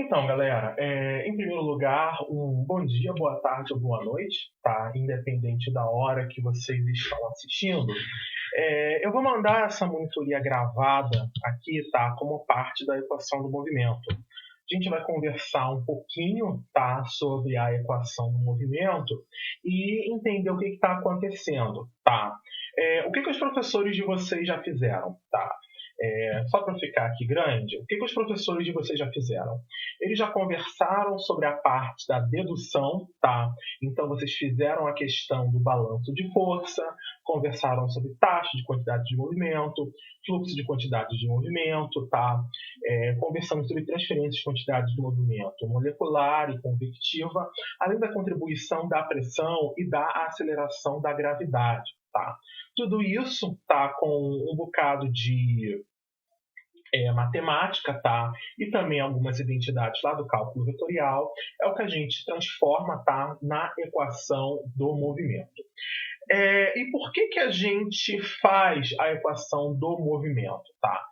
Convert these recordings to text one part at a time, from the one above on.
Então, galera, em primeiro lugar, um bom dia, boa tarde ou boa noite, tá? Independente da hora que vocês estão assistindo. Eu vou mandar essa monitoria gravada aqui, tá? Como parte da equação do movimento. A gente vai conversar um pouquinho, tá? Sobre a equação do movimento e entender o que está acontecendo, tá? O que os professores de vocês já fizeram, tá? Só para ficar aqui grande, o que os professores de vocês já fizeram? Eles já conversaram sobre a parte da dedução, tá? Então, vocês fizeram a questão do balanço de força, conversaram sobre taxa de quantidade de movimento, fluxo de quantidade de movimento, tá? Conversamos sobre transferência de quantidade de movimento molecular e convectiva, além da contribuição da pressão e da aceleração da gravidade, tá? Tudo isso tá com um bocado de matemática, tá? E também algumas identidades lá do cálculo vetorial, é o que a gente transforma, tá? Na equação do movimento. E por que a gente faz a equação do movimento, tá?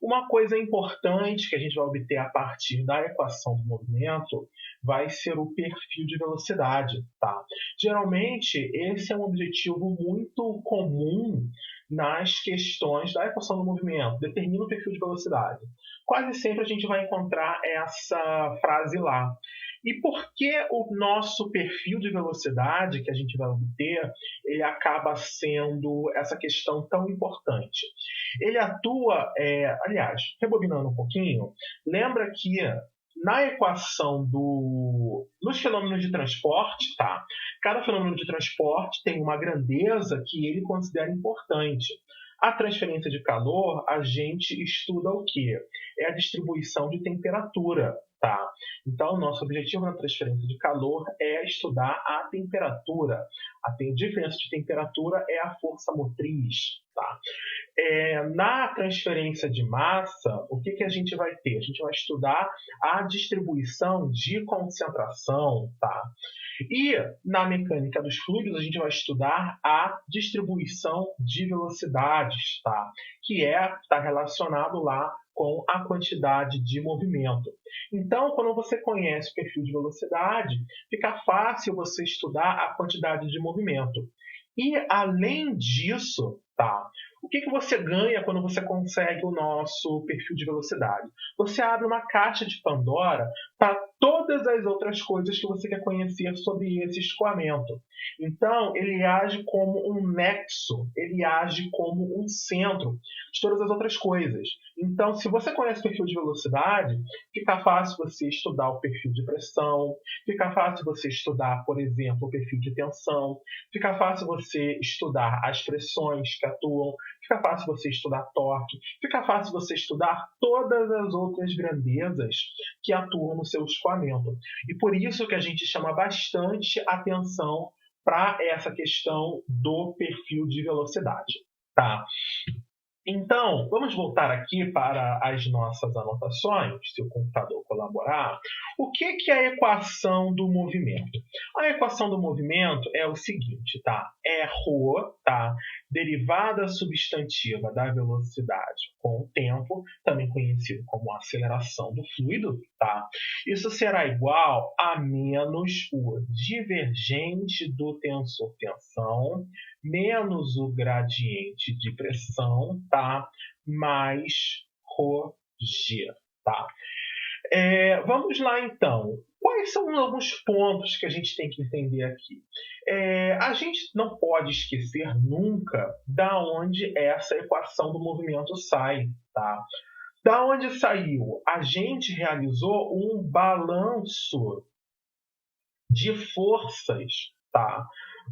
Uma coisa importante que a gente vai obter a partir da equação do movimento vai ser o perfil de velocidade, tá? Geralmente, esse é um objetivo muito comum nas questões da equação do movimento, determina o perfil de velocidade. Quase sempre a gente vai encontrar essa frase lá. E por que o nosso perfil de velocidade que a gente vai obter, ele acaba sendo essa questão tão importante? Ele atua, aliás, rebobinando um pouquinho, lembra que na equação dos fenômenos de transporte, tá? Cada fenômeno de transporte tem uma grandeza que ele considera importante. A transferência de calor, a gente estuda o quê? É a distribuição de temperatura, tá? Então, o nosso objetivo na transferência de calor é estudar a temperatura. A diferença de temperatura é a força motriz, tá? Na transferência de massa, o que a gente vai ter? A gente vai estudar a distribuição de concentração, tá? E na mecânica dos fluidos, a gente vai estudar a distribuição de velocidades, tá? Que está relacionado lá com a quantidade de movimento. Então, quando você conhece o perfil de velocidade, fica fácil você estudar a quantidade de movimento. E, além disso, tá? O que você ganha quando você consegue o nosso perfil de velocidade? Você abre uma caixa de Pandora para todas as outras coisas que você quer conhecer sobre esse escoamento. Então, ele age como um nexo, ele age como um centro de todas as outras coisas. Então, se você conhece o perfil de velocidade, fica fácil você estudar o perfil de pressão, fica fácil você estudar, por exemplo, o perfil de tensão, fica fácil você estudar as pressões que atuam, fica fácil você estudar torque, fica fácil você estudar todas as outras grandezas que atuam no seu escoamento. E por isso que a gente chama bastante atenção para essa questão do perfil de velocidade, tá? Então, vamos voltar aqui para as nossas anotações, se o computador colaborar. O que é a equação do movimento? A equação do movimento é o seguinte, tá? É ρ, tá? Derivada substantiva da velocidade com o tempo, também conhecido como aceleração do fluido, tá? Isso será igual a menos o divergente do tensor-tensão menos o gradiente de pressão, tá? Mais ρg, tá? Vamos lá, então. Quais são alguns pontos que a gente tem que entender aqui? A gente não pode esquecer nunca da onde essa equação do movimento sai, tá? Da onde saiu? A gente realizou um balanço de forças, tá?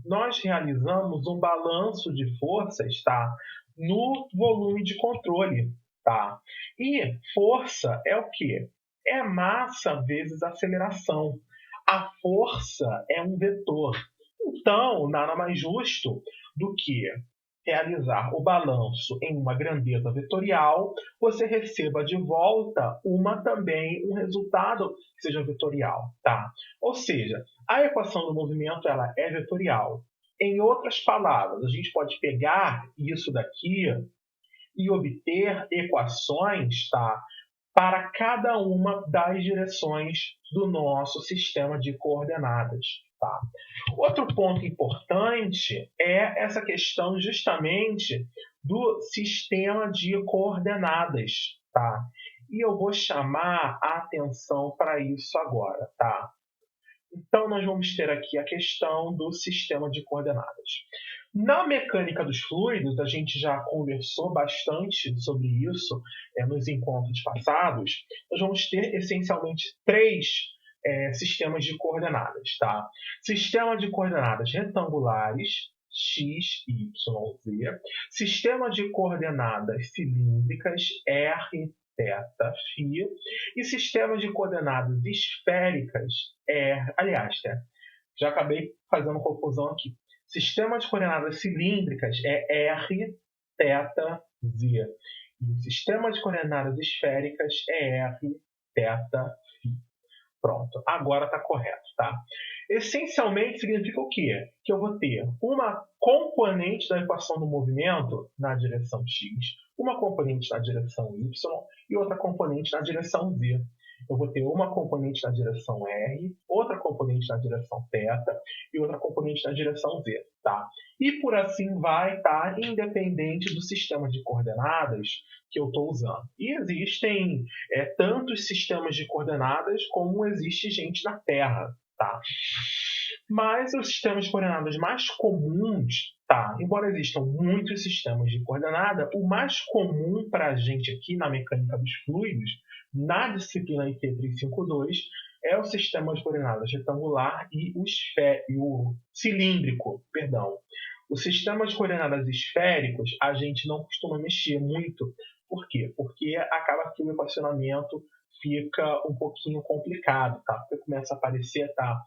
Nós realizamos um balanço de forças, tá? No volume de controle, tá? E força é o quê? É massa vezes aceleração. A força é um vetor. Então, nada mais justo do que realizar o balanço em uma grandeza vetorial, você receba de volta um resultado que seja vetorial, tá? Ou seja, a equação do movimento ela é vetorial. Em outras palavras, a gente pode pegar isso daqui e obter equações, tá? para cada uma das direções do nosso sistema de coordenadas. Tá? Outro ponto importante é essa questão justamente do sistema de coordenadas. Tá? E eu vou chamar a atenção para isso agora. Tá? Então, nós vamos ter aqui a questão do sistema de coordenadas. Na mecânica dos fluidos, a gente já conversou bastante sobre isso nos encontros passados. Nós vamos ter essencialmente três sistemas de coordenadas. Tá? Sistema de coordenadas retangulares, x, y, z. Sistema de coordenadas cilíndricas, r, θ, φ, e sistemas de coordenadas esféricas, já acabei fazendo confusão aqui. Sistema de coordenadas cilíndricas é r, θ, z. E o sistema de coordenadas esféricas é r, θ, φ. Pronto, agora está correto, tá? Essencialmente significa o quê? Que eu vou ter uma componente da equação do movimento na direção x, uma componente na direção y e outra componente na direção z. Eu vou ter uma componente na direção r, outra componente na direção θ e outra componente na direção z. Tá? E por assim vai estar independente do sistema de coordenadas que eu estou usando. E existem tantos sistemas de coordenadas como existe gente na Terra. Tá? Mas os sistemas de coordenadas mais comuns, tá? Embora existam muitos sistemas de coordenada, o mais comum para a gente aqui na mecânica dos fluidos, na disciplina IT 352, é o sistema de coordenadas retangular e o cilíndrico. Perdão. O sistema de coordenadas esféricos a gente não costuma mexer muito. Por quê? Porque acaba que o equacionamento fica um pouquinho complicado, tá? Porque começa a aparecer, tá?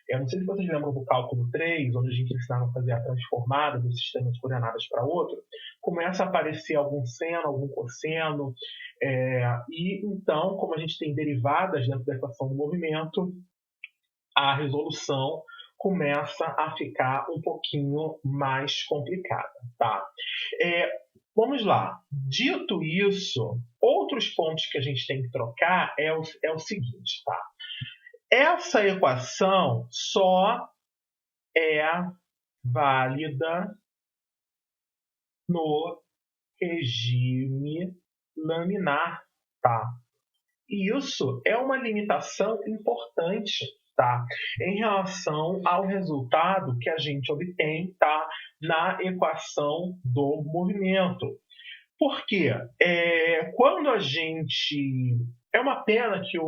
Eu não sei se vocês lembram do cálculo 3, onde a gente ensinava a fazer a transformada do sistema de coordenadas para outro. Começa a aparecer algum seno, algum cosseno, e então, como a gente tem derivadas dentro da equação do movimento, a resolução começa a ficar um pouquinho mais complicada, tá? Vamos lá. Dito isso, outros pontos que a gente tem que trocar é o seguinte, tá? Essa equação só é válida no regime laminar, tá? E isso é uma limitação importante, tá? Em relação ao resultado que a gente obtém, tá? Na equação do movimento. Por quê? Quando a gente... É uma pena que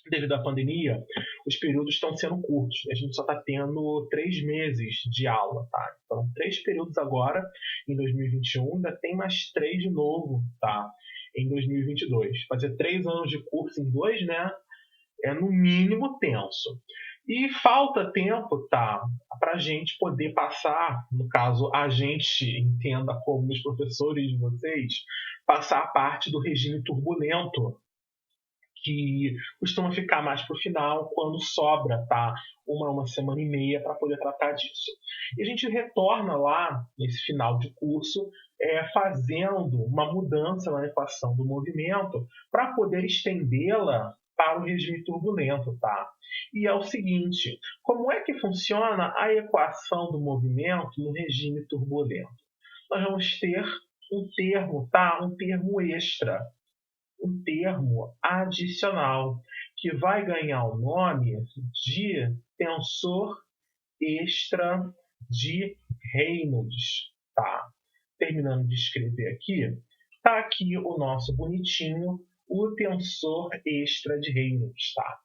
devido à pandemia, os períodos estão sendo curtos. A gente só está tendo 3 meses de aula, tá? Então, 3 períodos agora, em 2021, ainda tem mais 3 de novo, tá? Em 2022. Fazer 3 anos de curso em 2, né? É no mínimo tenso. E falta tempo, tá? Para a gente poder passar, no caso, a gente entenda como os professores de vocês, passar a parte do regime turbulento, que costuma ficar mais para o final, quando sobra, tá? Uma semana e meia para poder tratar disso. E a gente retorna lá, nesse final de curso, fazendo uma mudança na equação do movimento para poder estendê-la para o regime turbulento, tá? E é o seguinte, como é que funciona a equação do movimento no regime turbulento? Nós vamos ter um termo, tá? Um termo extra, um termo adicional, que vai ganhar o nome de tensor extra de Reynolds. Tá? Terminando de escrever aqui, está aqui o nosso bonitinho, o tensor extra de Reynolds. Tá?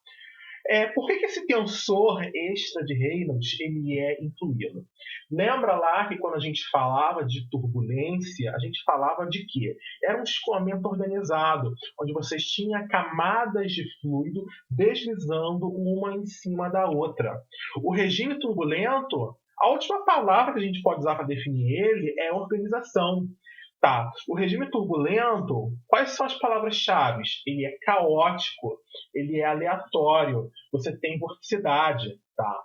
Por que esse tensor extra de Reynolds ele é incluído? Lembra lá que quando a gente falava de turbulência, a gente falava de quê? Era um escoamento organizado, onde vocês tinham camadas de fluido deslizando uma em cima da outra. O regime turbulento, a última palavra que a gente pode usar para definir ele é organização. Tá. O regime turbulento, quais são as palavras-chave? Ele é caótico, ele é aleatório, você tem vorticidade. Tá?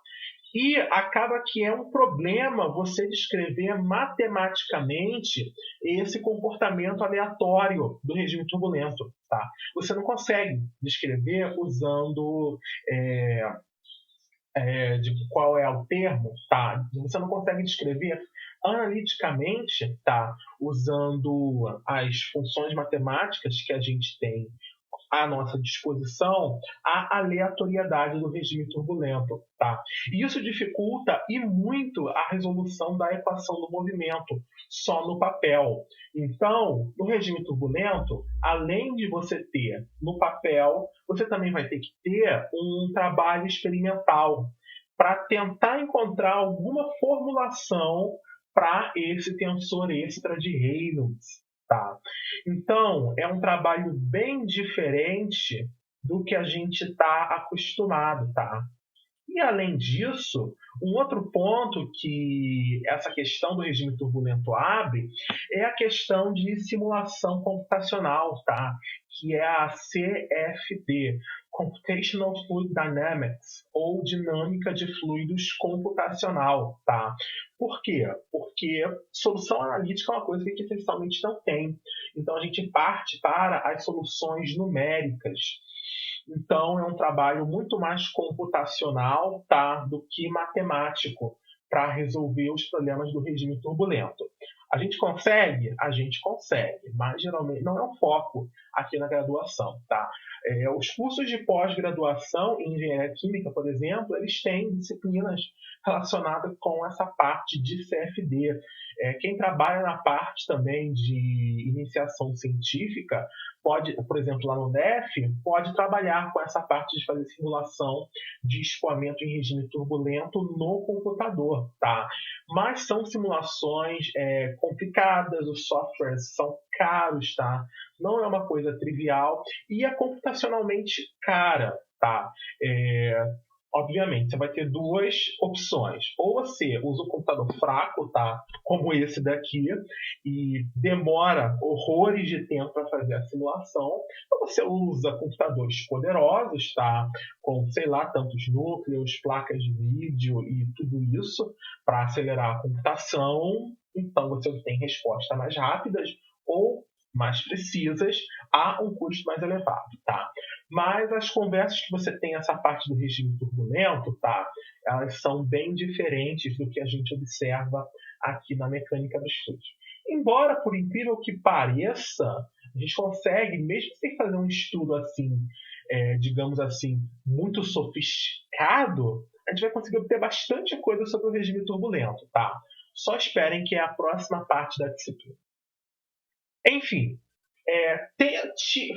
E acaba que é um problema você descrever matematicamente esse comportamento aleatório do regime turbulento. Tá? Você não consegue descrever usando de qual é o termo, tá? Você não consegue descrever analiticamente, tá? Usando as funções matemáticas que a gente tem à nossa disposição, a aleatoriedade do regime turbulento, tá? E isso dificulta e muito a resolução da equação do movimento só no papel. Então, no regime turbulento, além de você ter no papel, você também vai ter que ter um trabalho experimental para tentar encontrar alguma formulação para esse tensor extra de Reynolds. Tá? Então, é um trabalho bem diferente do que a gente está acostumado. Tá? E, além disso, um outro ponto que essa questão do regime turbulento abre é a questão de simulação computacional, tá? Que é a CFD, Computational Fluid Dynamics, ou Dinâmica de Fluidos Computacional. Tá? Por quê? Porque solução analítica é uma coisa que a gente essencialmente não tem. Então, a gente parte para as soluções numéricas. Então, é um trabalho muito mais computacional, tá, do que matemático para resolver os problemas do regime turbulento. A gente consegue? A gente consegue, mas geralmente não é o foco aqui na graduação. Tá? Os cursos de pós-graduação em engenharia química, por exemplo, eles têm disciplinas relacionadas com essa parte de CFD. Quem trabalha na parte também de iniciação científica pode, por exemplo, lá no DEF, pode trabalhar com essa parte de fazer simulação de escoamento em regime turbulento no computador, tá? Mas são simulações complicadas, os softwares são caros, tá? Não é uma coisa trivial e é computacionalmente cara, tá? Obviamente, você vai ter duas opções. Ou você usa um computador fraco, tá? Como esse daqui, e demora horrores de tempo para fazer a simulação. Ou você usa computadores poderosos, tá? Com, sei lá, tantos núcleos, placas de vídeo e tudo isso para acelerar a computação. Então, você obtém respostas mais rápidas ou mais precisas a um custo mais elevado, tá? Mas as conversas que você tem essa parte do regime turbulento, tá? Elas são bem diferentes do que a gente observa aqui na mecânica dos fluidos. Embora, por incrível que pareça, a gente consegue, mesmo sem fazer um estudo assim, digamos assim, muito sofisticado, a gente vai conseguir obter bastante coisa sobre o regime turbulento, tá? Só esperem que é a próxima parte da disciplina. Enfim,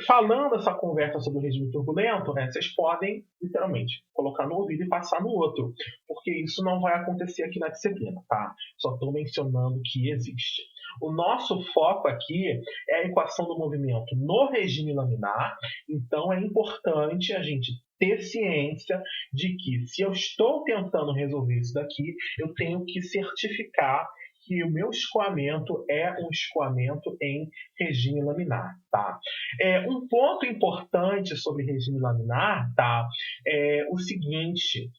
falando essa conversa sobre o regime turbulento, né, vocês podem, literalmente, colocar no ouvido e passar no outro, porque isso não vai acontecer aqui na disciplina, tá? Só estou mencionando que existe. O nosso foco aqui é a equação do movimento no regime laminar, então é importante a gente ter ciência de que, se eu estou tentando resolver isso daqui, eu tenho que certificar que o meu escoamento é um escoamento em regime laminar, tá? Um ponto importante sobre regime laminar, tá? É o seguinte: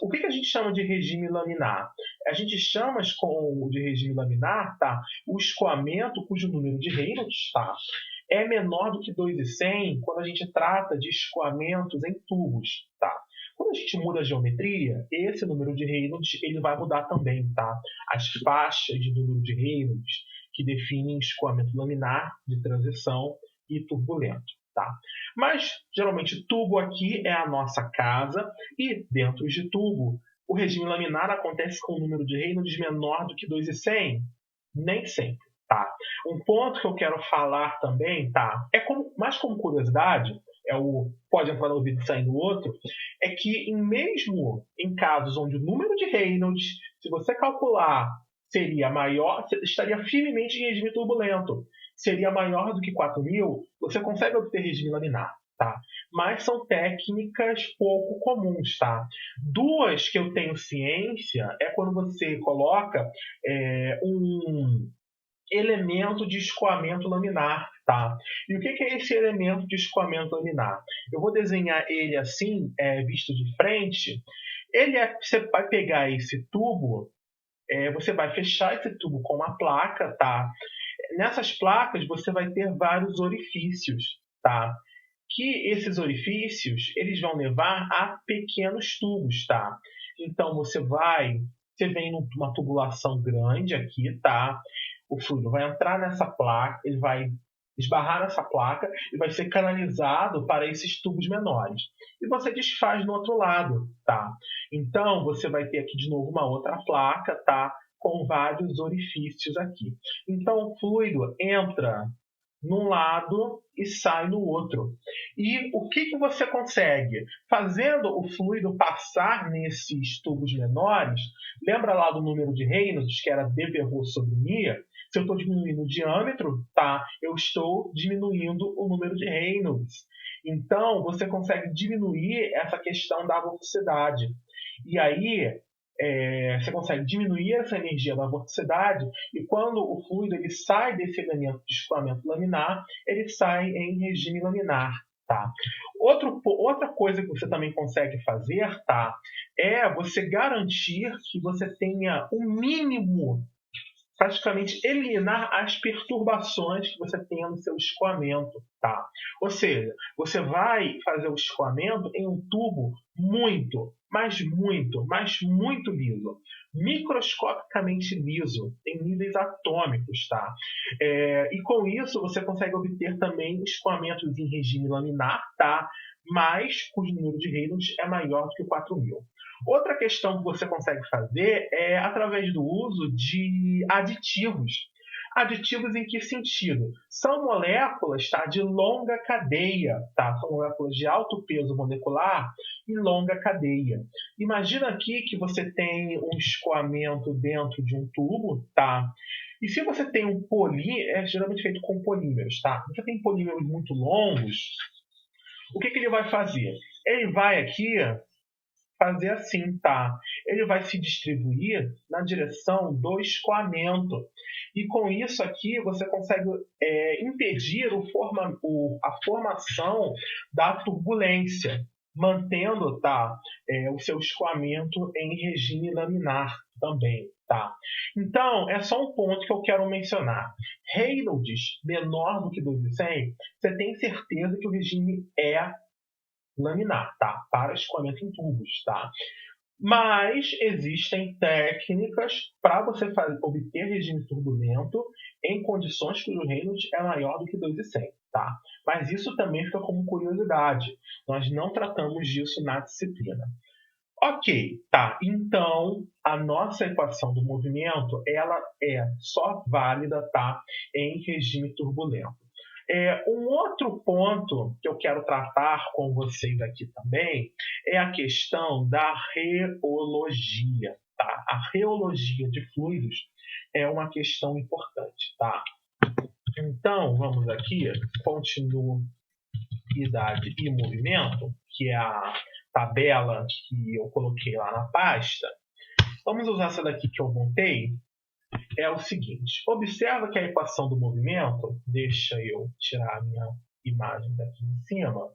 o que a gente chama de regime laminar? A gente chama de regime laminar, tá? O escoamento cujo número de Reynolds, tá? É menor do que 2,100 quando a gente trata de escoamentos em tubos, tá? Quando a gente muda a geometria, esse número de Reynolds ele vai mudar também, tá? As faixas de número de Reynolds que definem escoamento laminar, de transição e turbulento, tá? Mas, geralmente, tubo aqui é a nossa casa e, dentro de tubo, o regime laminar acontece com um número de Reynolds menor do que 2,100? Nem sempre, tá? Um ponto que eu quero falar também, tá? Mais como curiosidade, pode entrar no ouvido e sair no outro, é que mesmo em casos onde o número de Reynolds, se você calcular, seria maior, estaria firmemente em regime turbulento, seria maior do que 4.000, você consegue obter regime laminar, tá? Mas são técnicas pouco comuns, tá? Duas que eu tenho ciência é quando você coloca um elemento de escoamento laminar, tá? E o que é esse elemento de escoamento laminar? Eu vou desenhar ele assim, visto de frente, Você vai pegar esse tubo, você vai fechar esse tubo com uma placa, tá? Nessas placas você vai ter vários orifícios, tá? Que esses orifícios eles vão levar a pequenos tubos, tá? Então você vem numa tubulação grande aqui, tá? O fluido vai entrar nessa placa, ele vai esbarrar nessa placa e vai ser canalizado para esses tubos menores. E você desfaz no outro lado, tá? Então você vai ter aqui de novo uma outra placa, tá? Com vários orifícios aqui. Então o fluido entra num lado e sai no outro. E o que você consegue? Fazendo o fluido passar nesses tubos menores, lembra lá do número de Reynolds, que era D Verroux sobre μ? Se eu estou diminuindo o diâmetro, tá? Eu estou diminuindo o número de Reynolds. Então, você consegue diminuir essa questão da vorticidade. E aí, você consegue diminuir essa energia da vorticidade e quando o fluido ele sai desse elemento de escoamento laminar, ele sai em regime laminar. Tá? Outra coisa que você também consegue fazer, tá, é você garantir que você tenha o mínimo, praticamente eliminar as perturbações que você tenha no seu escoamento, tá? Ou seja, você vai fazer o escoamento em um tubo muito liso, microscopicamente liso, em níveis atômicos, tá? E com isso você consegue obter também escoamentos em regime laminar, tá? Mas cujo número de Reynolds é maior do que 4.000. Outra questão que você consegue fazer é através do uso de aditivos. Aditivos em que sentido? São moléculas, tá, de longa cadeia, tá? São moléculas de alto peso molecular e longa cadeia. Imagina aqui que você tem um escoamento dentro de um tubo, tá? E se você tem um polímero, é geralmente feito com polímeros, tá? Se você tem polímeros muito longos, o que ele vai fazer? Ele vai aqui fazer assim, tá? Ele vai se distribuir na direção do escoamento. E com isso aqui você consegue impedir a formação da turbulência, mantendo, tá, o seu escoamento em regime laminar também, tá? Então, é só um ponto que eu quero mencionar. Reynolds menor do que 2.100, você tem certeza que o regime é laminar, tá? Para escoamento em tubos, tá? Mas existem técnicas para você obter regime turbulento em condições cujo Reynolds é maior do que 2.100, tá? Mas isso também fica como curiosidade. Nós não tratamos disso na disciplina. Ok, tá. Então, a nossa equação do movimento, ela é só válida, tá, em regime turbulento. Um outro ponto que eu quero tratar com vocês aqui também é a questão da reologia. Tá? A reologia de fluidos é uma questão importante. Tá? Então, vamos aqui, continuidade e movimento, que é a tabela que eu coloquei lá na pasta. Vamos usar essa daqui que eu montei. É o seguinte, observa que a equação do movimento, deixa eu tirar a minha imagem daqui em cima,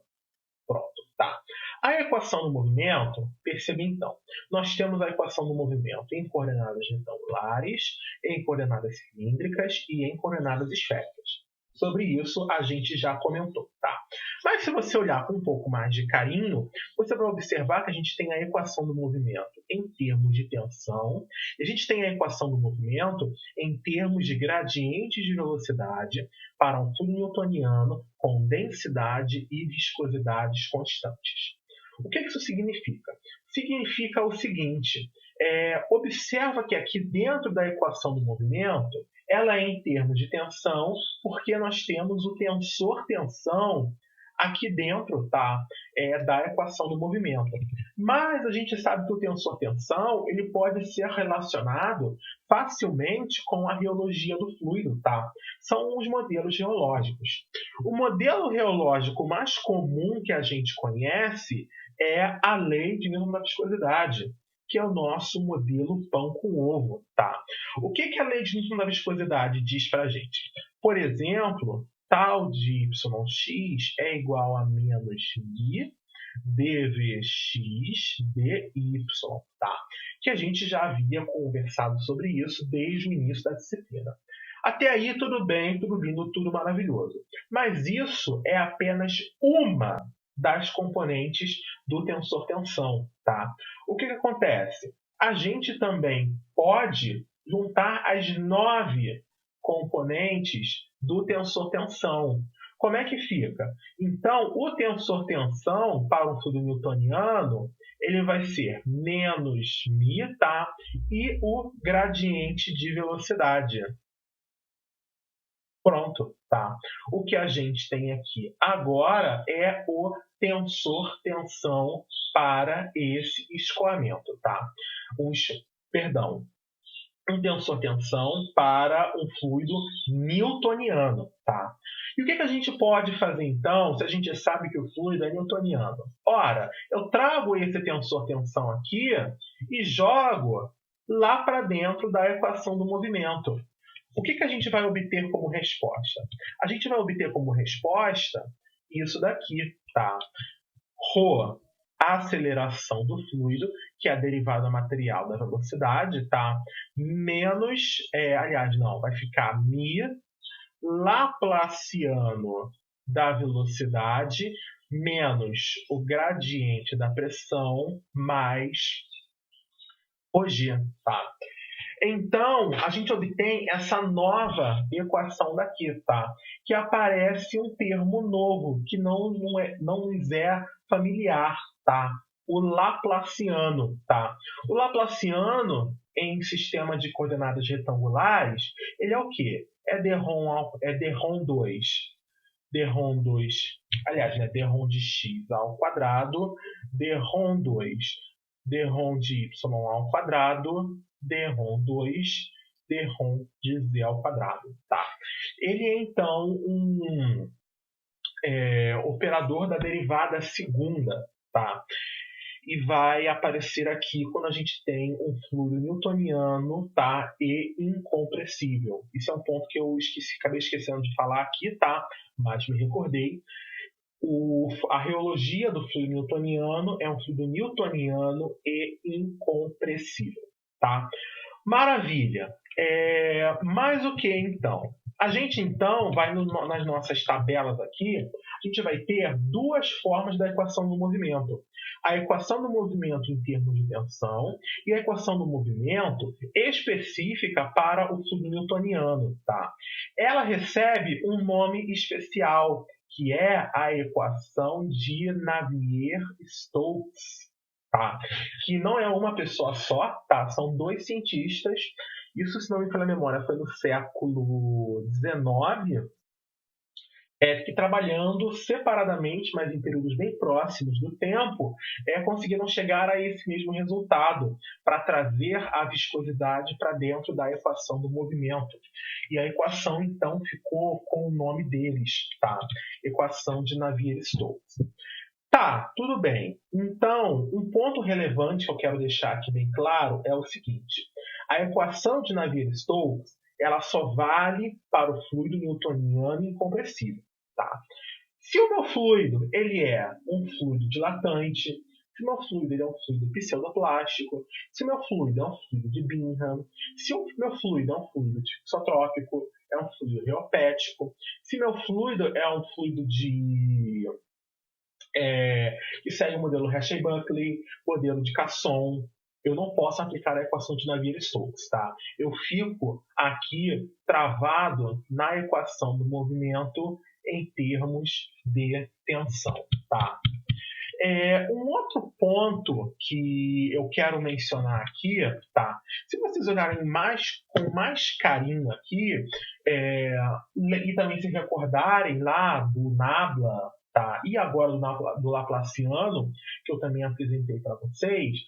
pronto, tá. A equação do movimento, perceba então, nós temos a equação do movimento em coordenadas retangulares, em coordenadas cilíndricas e em coordenadas esféricas. Sobre isso a gente já comentou, tá? Mas se você olhar com um pouco mais de carinho, você vai observar que a gente tem a equação do movimento em termos de tensão, e a gente tem a equação do movimento em termos de gradientes de velocidade para um fluido newtoniano com densidade e viscosidades constantes. O que isso significa? Significa o seguinte, observa que aqui dentro da equação do movimento, ela é em termos de tensão, porque nós temos o tensor-tensão aqui dentro, tá? Da equação do movimento. Mas a gente sabe que o tensor-tensão ele pode ser relacionado facilmente com a reologia do fluido, tá? São os modelos geológicos. O modelo geológico mais comum que a gente conhece é a lei de Newton da viscosidade, que é o nosso modelo pão com ovo, tá? O que a lei de Newton da viscosidade diz para a gente? Por exemplo, tal de yx é igual a menos μ dvx dy, tá? Que a gente já havia conversado sobre isso desde o início da disciplina. Até aí, tudo bem, tudo lindo, tudo maravilhoso. Mas isso é apenas uma das componentes do tensor tensão, tá? O que acontece? A gente também pode juntar as 9 componentes do tensor tensão. Como é que fica? Então, o tensor tensão para um fluido newtoniano, ele vai ser menos μ, tá? E o gradiente de velocidade. Pronto, tá? O que a gente tem aqui agora é o tensor tensão para esse escoamento, tá? Um tensor tensão para um fluido newtoniano, tá? E o que a gente pode fazer então, se a gente sabe que o fluido é newtoniano? Ora, eu trago esse tensor tensão aqui e jogo lá para dentro da equação do movimento. O que a gente vai obter como resposta? A gente vai obter como resposta isso daqui, tá? Rho, a aceleração do fluido, que é a derivada material da velocidade, tá? Menos, vai ficar μ laplaciano da velocidade menos o gradiente da pressão mais o G, tá? Então, a gente obtém essa nova equação daqui, tá? Que aparece um termo novo, que não nos é familiar, tá? O laplaciano, tá? O laplaciano, em sistema de coordenadas retangulares, ele é o quê? É dρ 2. dρ 2, aliás, né? dρ de x ao quadrado, dρ 2, dρ de y ao quadrado, dρ 2, dρ de z ao quadrado, tá? Ele é, então, um operador da derivada segunda, tá? E vai aparecer aqui quando a gente tem um fluido newtoniano, tá? E incompressível. Isso é um ponto que eu acabei esquecendo de falar aqui, tá? Mas me recordei. A reologia do fluido newtoniano é um fluido newtoniano e incompressível, tá? Maravilha. Mas o que então? A gente então vai nas nossas tabelas aqui, a gente vai ter duas formas da equação do movimento. A equação do movimento em termos de tensão e a equação do movimento específica para o fluido newtoniano, tá? Ela recebe um nome especial, que é a equação de Navier-Stokes, tá? Que não é uma pessoa só, tá? São dois cientistas. Isso, se não me falha a memória, foi no século XIX, que trabalhando separadamente, mas em períodos bem próximos do tempo, conseguiram chegar a esse mesmo resultado, para trazer a viscosidade para dentro da equação do movimento. E a equação, então, ficou com o nome deles, tá? Equação de Navier-Stokes. Tá, tudo bem. Então, um ponto relevante que eu quero deixar aqui bem claro é o seguinte. A equação de Navier-Stokes, ela só vale para o fluido newtoniano incompressível, tá? Se o meu fluido ele é um fluido dilatante, se o meu fluido ele é um fluido pseudoplástico, se o meu fluido é um fluido de Bingham, se o meu fluido é um fluido isotrópico, é um fluido reopético, se meu fluido é um fluido que segue o modelo Hershey-Buckley, modelo de Casson, eu não posso aplicar a equação de Navier-Stokes, tá? Eu fico aqui travado na equação do movimento em termos de tensão, tá? Um outro ponto que eu quero mencionar aqui, tá? Se vocês olharem com mais carinho aqui, e também se recordarem lá do Nabla, tá? E agora do Laplaciano, que eu também apresentei para vocês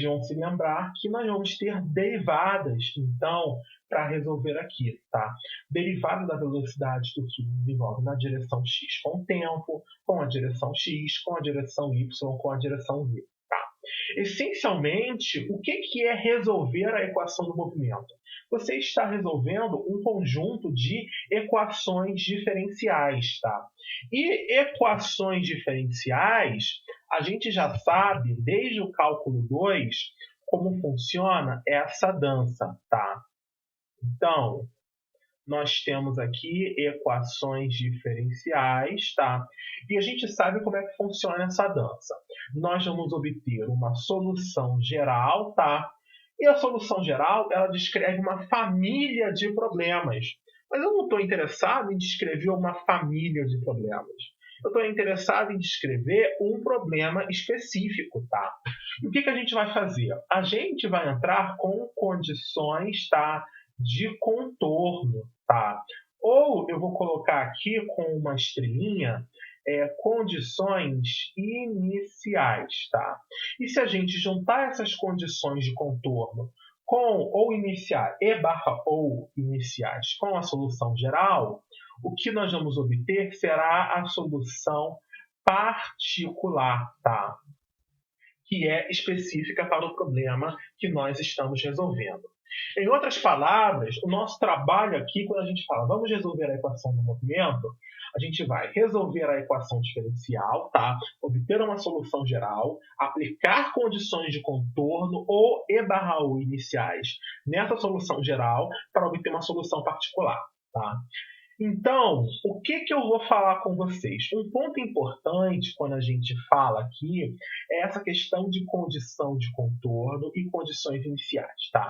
vão se lembrar que nós vamos ter derivadas, então, para resolver aqui, tá? Derivada da velocidade que o fluido desenvolve na direção x com o tempo, com a direção x, com a direção y, com a direção z, tá? Essencialmente, o que é resolver a equação do movimento? Você está resolvendo um conjunto de equações diferenciais, tá? E equações diferenciais, a gente já sabe, desde o cálculo 2, como funciona essa dança, tá? Então, nós temos aqui equações diferenciais, tá? E a gente sabe como é que funciona essa dança. Nós vamos obter uma solução geral, tá? E a solução geral, ela descreve uma família de problemas. Mas eu não estou interessado em descrever uma família de problemas. Eu estou interessado em descrever um problema específico, tá? E o que a gente vai fazer? A gente vai entrar com condições, tá, de contorno, tá? Ou eu vou colocar aqui com uma estrelinha condições iniciais, tá? E se a gente juntar essas condições de contorno com ou iniciar e barra ou iniciais com a solução geral, o que nós vamos obter será a solução particular, tá? Que é específica para o problema que nós estamos resolvendo. Em outras palavras, o nosso trabalho aqui, quando a gente fala vamos resolver a equação do movimento, a gente vai resolver a equação diferencial, tá? Obter uma solução geral, aplicar condições de contorno ou e/ou iniciais nessa solução geral para obter uma solução particular, tá? Então, o que eu vou falar com vocês? Um ponto importante quando a gente fala aqui é essa questão de condição de contorno e condições iniciais, tá?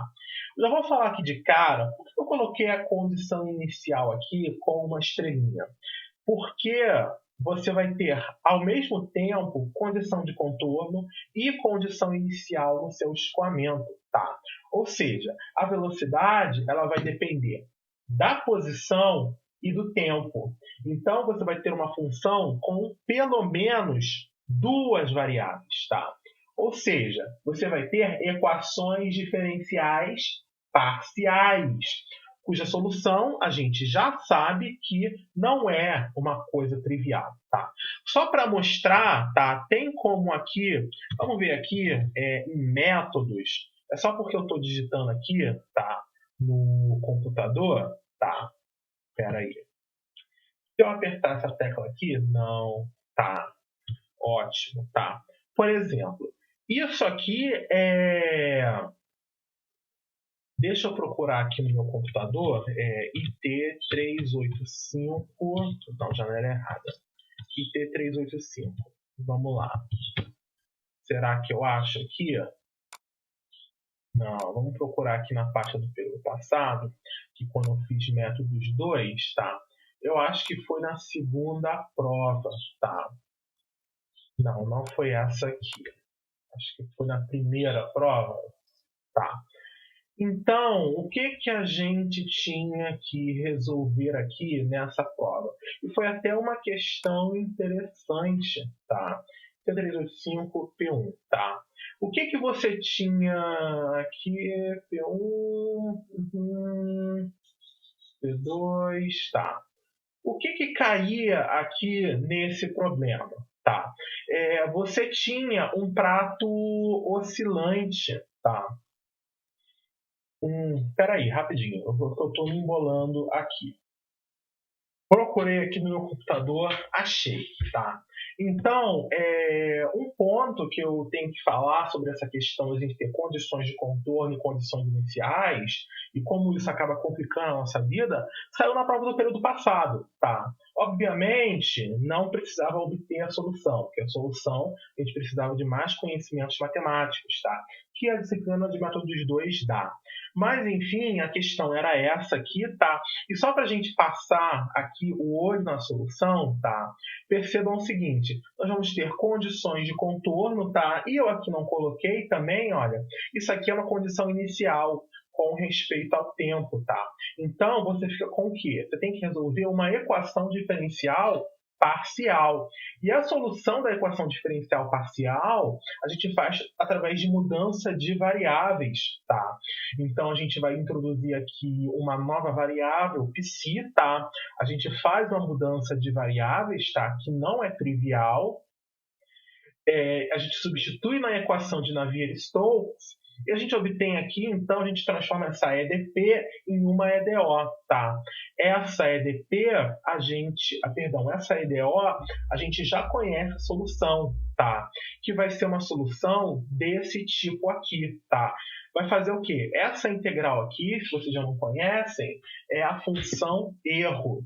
Eu já vou falar aqui de cara, por que eu coloquei a condição inicial aqui com uma estrelinha? Porque você vai ter, ao mesmo tempo, condição de contorno e condição inicial no seu escoamento, tá? Ou seja, a velocidade ela vai depender da posição e do tempo. Então, você vai ter uma função com pelo menos duas variáveis, tá? Ou seja, você vai ter equações diferenciais parciais, cuja solução a gente já sabe que não é uma coisa trivial, tá? Só para mostrar, tá? Tem como aqui, vamos ver aqui em métodos, é só porque eu estou digitando aqui, tá? No computador, tá? Espera aí. Se eu apertar essa tecla aqui, não, tá, ótimo, tá. Por exemplo, isso aqui Deixa eu procurar aqui no meu computador, IT385, não, janela errada, IT385, vamos lá. Será que eu acho aqui? Não, vamos procurar aqui na pasta do período passado, que quando eu fiz métodos 2, tá? Eu acho que foi na segunda prova, tá? Não, não foi essa aqui. Acho que foi na primeira prova, tá? Então, o que a gente tinha que resolver aqui nessa prova? E foi até uma questão interessante, tá? T385P1, tá? O que você tinha aqui? P1, P2, tá? O que caía aqui nesse problema? Tá? Você tinha um prato oscilante, tá? Peraí, rapidinho, eu estou me embolando aqui. Procurei aqui no meu computador, achei, tá? Então, um ponto que eu tenho que falar sobre essa questão de a gente ter condições de contorno e condições iniciais, e como isso acaba complicando a nossa vida, saiu na prova do período passado, tá? Obviamente, não precisava obter a solução, porque a solução a gente precisava de mais conhecimentos matemáticos, tá? Que a disciplina de métodos 2 dá. Mas, enfim, a questão era essa aqui, tá? E só para a gente passar aqui o olho na solução, tá? Percebam o seguinte, nós vamos ter condições de contorno, tá? E eu aqui não coloquei também, olha, isso aqui é uma condição inicial com respeito ao tempo, tá? Então, você fica com o quê? Você tem que resolver uma equação diferencial parcial. E a solução da equação diferencial parcial a gente faz através de mudança de variáveis, tá? Então a gente vai introduzir aqui uma nova variável, psi, tá? A gente faz uma mudança de variáveis, tá? Que não é trivial. a gente substitui na equação de Navier-Stokes e a gente obtém aqui, então, a gente transforma essa EDP em uma EDO, tá? Essa EDP, essa EDO, a gente já conhece a solução, tá? Que vai ser uma solução desse tipo aqui, tá? Vai fazer o quê? Essa integral aqui, se vocês já não conhecem, é a função erro.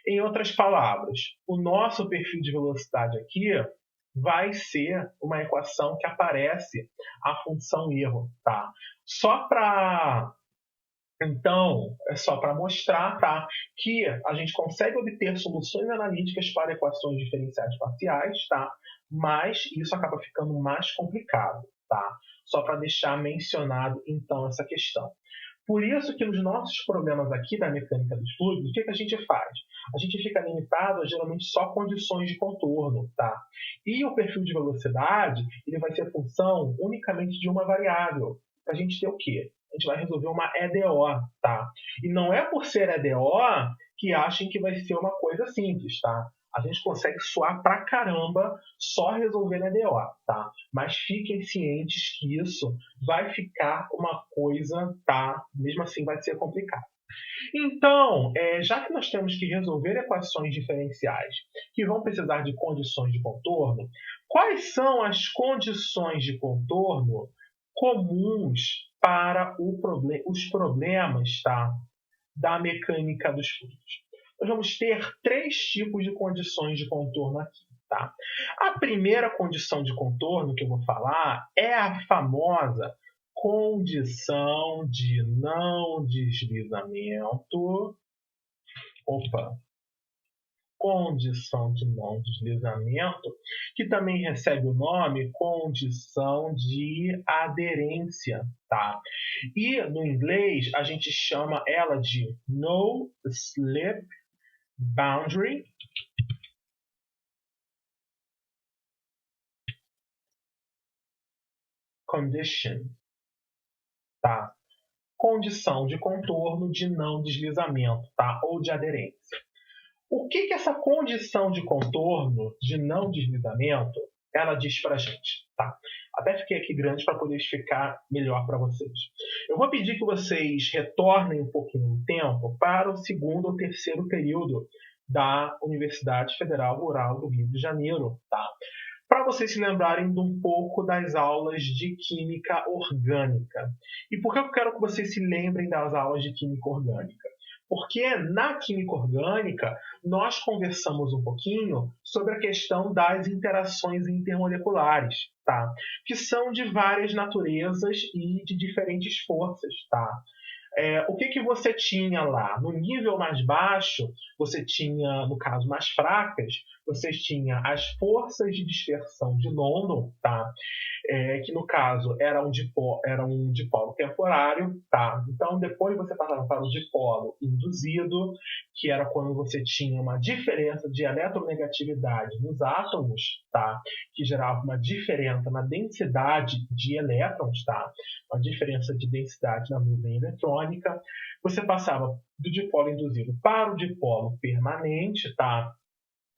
Em outras palavras, o nosso perfil de velocidade aqui vai ser uma equação que aparece a função erro, tá? É só para mostrar, tá, que a gente consegue obter soluções analíticas para equações diferenciais parciais, tá? Mas isso acaba ficando mais complicado, tá? Só para deixar mencionado, então, essa questão. Por isso que nos nossos problemas aqui da mecânica dos fluidos, o que a gente faz? A gente fica limitado a geralmente só condições de contorno, tá? E o perfil de velocidade, ele vai ser função unicamente de uma variável. Para a gente ter o quê? A gente vai resolver uma EDO, tá? E não é por ser EDO que achem que vai ser uma coisa simples, tá? A gente consegue suar pra caramba só resolvendo EDO, tá? Mas fiquem cientes que isso vai ficar uma coisa, tá? Mesmo assim vai ser complicado. Então, já que nós temos que resolver equações diferenciais que vão precisar de condições de contorno, quais são as condições de contorno comuns para os problemas, tá, da mecânica dos fluidos? Nós vamos ter 3 tipos de condições de contorno aqui, tá? A primeira condição de contorno que eu vou falar é a famosa condição de não deslizamento. Condição de não deslizamento, que também recebe o nome condição de aderência, tá? E no inglês a gente chama ela de no slip boundary condition, tá? Condição de contorno de não deslizamento, tá? Ou de aderência. O que essa condição de contorno de não deslizamento ela diz para a gente, tá? Até fiquei aqui grande para poder explicar melhor para vocês. Eu vou pedir que vocês retornem um pouquinho no tempo para o 2º ou 3º período da Universidade Federal Rural do Rio de Janeiro, tá? Para vocês se lembrarem de um pouco das aulas de química orgânica. E por que eu quero que vocês se lembrem das aulas de química orgânica? Porque na química orgânica nós conversamos um pouquinho sobre a questão das interações intermoleculares, tá? Que são de várias naturezas e de diferentes forças, tá? O que você tinha lá? No nível mais baixo, você tinha, no caso, mais fracas, você tinha as forças de dispersão de London, tá? Que no caso era um dipolo temporário, tá? Então depois você passava para o dipolo induzido, que era quando você tinha uma diferença de eletronegatividade nos átomos, tá? Que gerava uma diferença na densidade de elétrons, tá? Uma diferença de densidade na nuvem eletrônica. Você passava do dipolo induzido para o dipolo permanente, tá?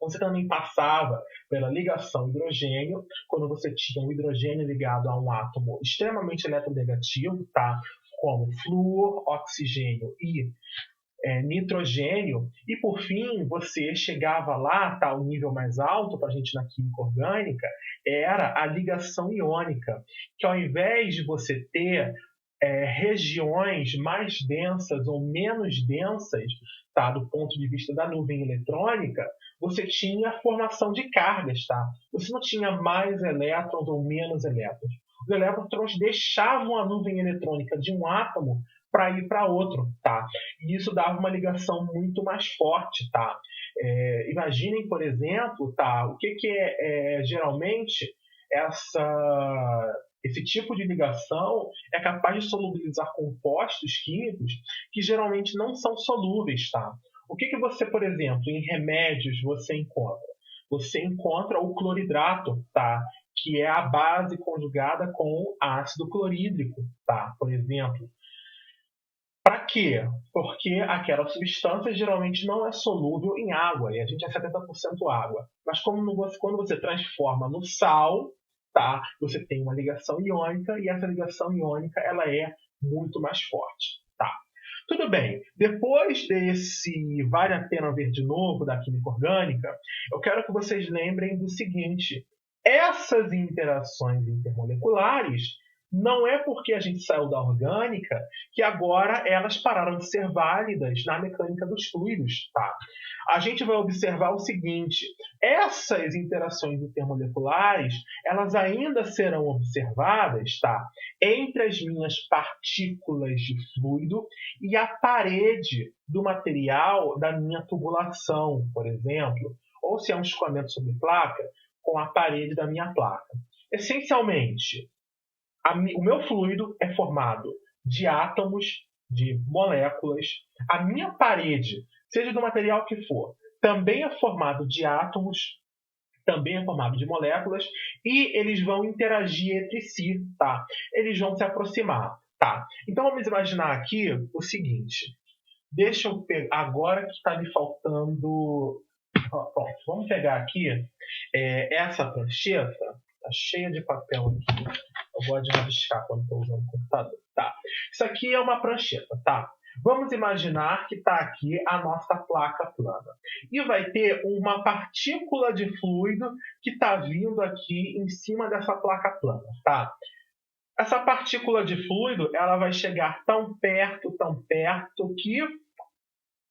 Você também passava pela ligação hidrogênio, quando você tinha um hidrogênio ligado a um átomo extremamente eletronegativo, tá? Como flúor, oxigênio e nitrogênio. E, por fim, você chegava lá, tá? O nível mais alto para a gente na química orgânica era a ligação iônica, que ao invés de você ter regiões mais densas ou menos densas, tá, do ponto de vista da nuvem eletrônica, você tinha a formação de cargas, tá? Você não tinha mais elétrons ou menos elétrons. Os elétrons deixavam a nuvem eletrônica de um átomo para ir para outro, tá? E isso dava uma ligação muito mais forte, tá? Imaginem, por exemplo, tá? O que é geralmente esse tipo de ligação é capaz de solubilizar compostos químicos que geralmente não são solúveis, tá? O que você, por exemplo, em remédios você encontra? Você encontra o cloridrato, tá? Que é a base conjugada com ácido clorídrico, tá? Por exemplo. Para quê? Porque aquela substância geralmente não é solúvel em água, e a gente é 70% água. Mas quando você transforma no sal, tá? Você tem uma ligação iônica e essa ligação iônica ela é muito mais forte, tá? Tudo bem, depois desse vale a pena ver de novo da química orgânica, eu quero que vocês lembrem do seguinte: essas interações intermoleculares não é porque a gente saiu da orgânica que agora elas pararam de ser válidas na mecânica dos fluidos, tá? A gente vai observar o seguinte: essas interações intermoleculares, elas ainda serão observadas, tá? Entre as minhas partículas de fluido e a parede do material da minha tubulação, por exemplo, ou se é um escoamento sobre placa, com a parede da minha placa. Essencialmente, o meu fluido é formado de átomos, de moléculas. A minha parede, seja do material que for, também é formado de átomos, também é formado de moléculas, e eles vão interagir entre si, tá? Eles vão se aproximar, tá? Então vamos imaginar aqui o seguinte. Deixa eu pegar agora que está me faltando. Pronto, vamos pegar aqui essa prancheta. Está cheia de papel aqui. Eu gosto de rabiscar quando estou usando o computador. Tá. Isso aqui é uma prancheta, tá? Vamos imaginar que está aqui a nossa placa plana. E vai ter uma partícula de fluido que está vindo aqui em cima dessa placa plana, tá? Essa partícula de fluido ela vai chegar tão perto que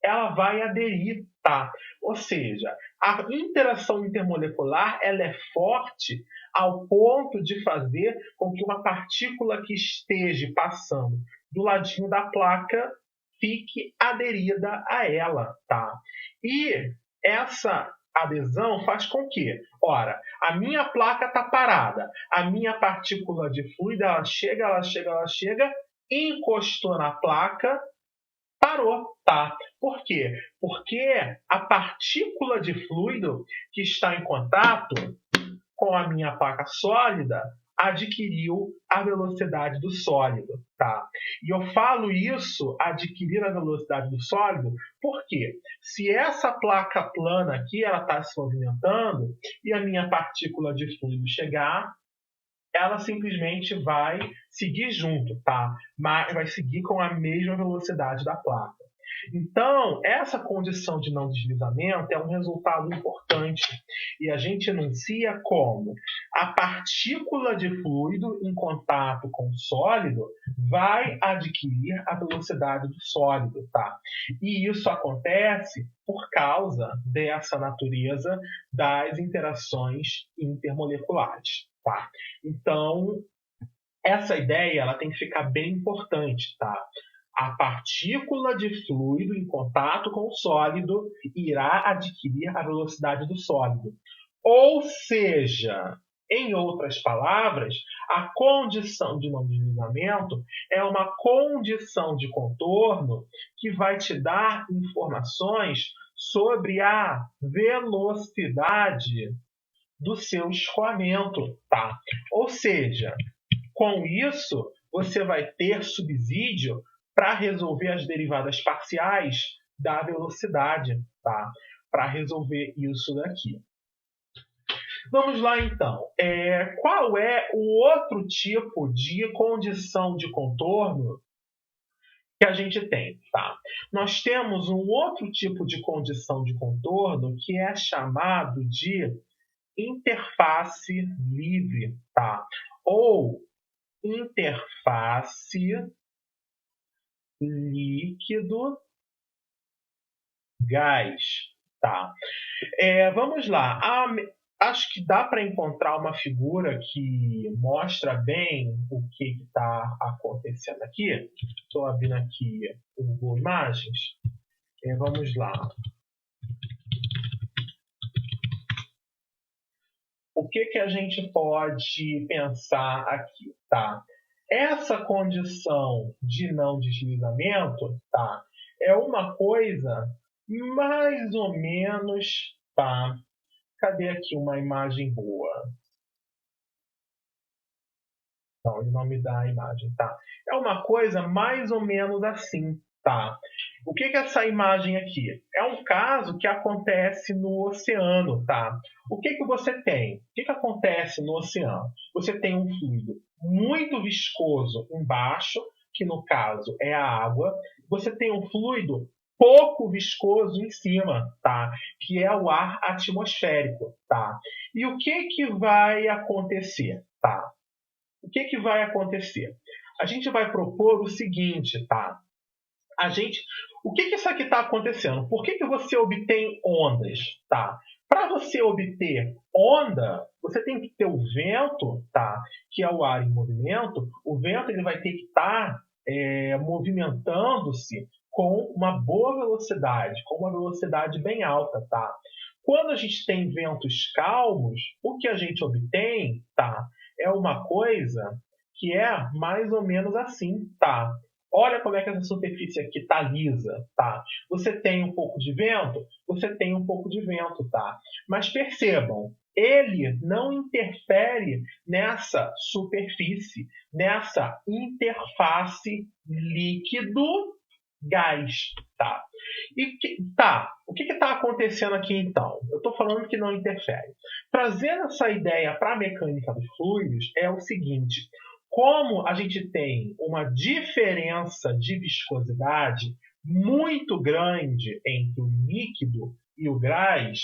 ela vai aderir, tá? Ou seja, a interação intermolecular ela é forte ao ponto de fazer com que uma partícula que esteja passando do ladinho da placa fique aderida a ela, tá? E essa adesão faz com que, ora, a minha placa está parada, a minha partícula de fluido ela chega, encostou na placa, parou, tá? Por quê? Porque a partícula de fluido que está em contato com a minha placa sólida adquiriu a velocidade do sólido, tá? E eu falo isso, adquirir a velocidade do sólido, porque se essa placa plana aqui ela está se movimentando e a minha partícula de fluido chegar, ela simplesmente vai seguir junto, tá? Mas vai seguir com a mesma velocidade da placa. Então, essa condição de não deslizamento é um resultado importante e a gente enuncia como a partícula de fluido em contato com o sólido vai adquirir a velocidade do sólido, tá? E isso acontece por causa dessa natureza das interações intermoleculares, tá? Então, essa ideia ela tem que ficar bem importante, tá? A partícula de fluido em contato com o sólido irá adquirir a velocidade do sólido. Ou seja, em outras palavras, a condição de não deslizamento é uma condição de contorno que vai te dar informações sobre a velocidade do seu escoamento, tá? Ou seja, com isso, você vai ter subsídio para resolver as derivadas parciais da velocidade, tá? Para resolver isso daqui. Vamos lá, então. Qual é o outro tipo de condição de contorno que a gente tem, tá? Nós temos um outro tipo de condição de contorno que é chamado de interface livre, tá? Ou interface líquido gás, tá? Vamos lá. Acho que dá para encontrar uma figura que mostra bem o que está acontecendo aqui. Estou abrindo aqui o Google Imagens. Vamos lá. O que a gente pode pensar aqui, tá? Essa condição de não deslizamento, tá? É uma coisa mais ou menos, tá? Cadê aqui uma imagem boa? Não, ele não me dá a imagem, tá? É uma coisa mais ou menos assim, tá? O que é essa imagem aqui? É um caso que acontece no oceano, tá? O que você tem? O que acontece no oceano? Você tem um fluido muito viscoso embaixo, que no caso é a água. Você tem um fluido pouco viscoso em cima, tá? Que é o ar atmosférico, tá? E o que vai acontecer, tá? O que vai acontecer? A gente vai propor o seguinte, tá? O que isso aqui está acontecendo? Por que você obtém ondas, tá? Para você obter onda, você tem que ter o vento, tá? Que é o ar em movimento. O vento ele vai ter que estar movimentando-se com uma boa velocidade, com uma velocidade bem alta, tá? Quando a gente tem ventos calmos, o que a gente obtém, tá? É uma coisa que é mais ou menos assim, tá? Olha como é que essa superfície aqui está lisa, tá? Você tem um pouco de vento? Você tem um pouco de vento, tá? Mas percebam, ele não interfere nessa superfície, nessa interface líquido-gás, tá? O que está acontecendo aqui então? Eu estou falando que não interfere. Trazendo essa ideia para a mecânica dos fluidos é o seguinte: como a gente tem uma diferença de viscosidade muito grande entre o líquido e o gás,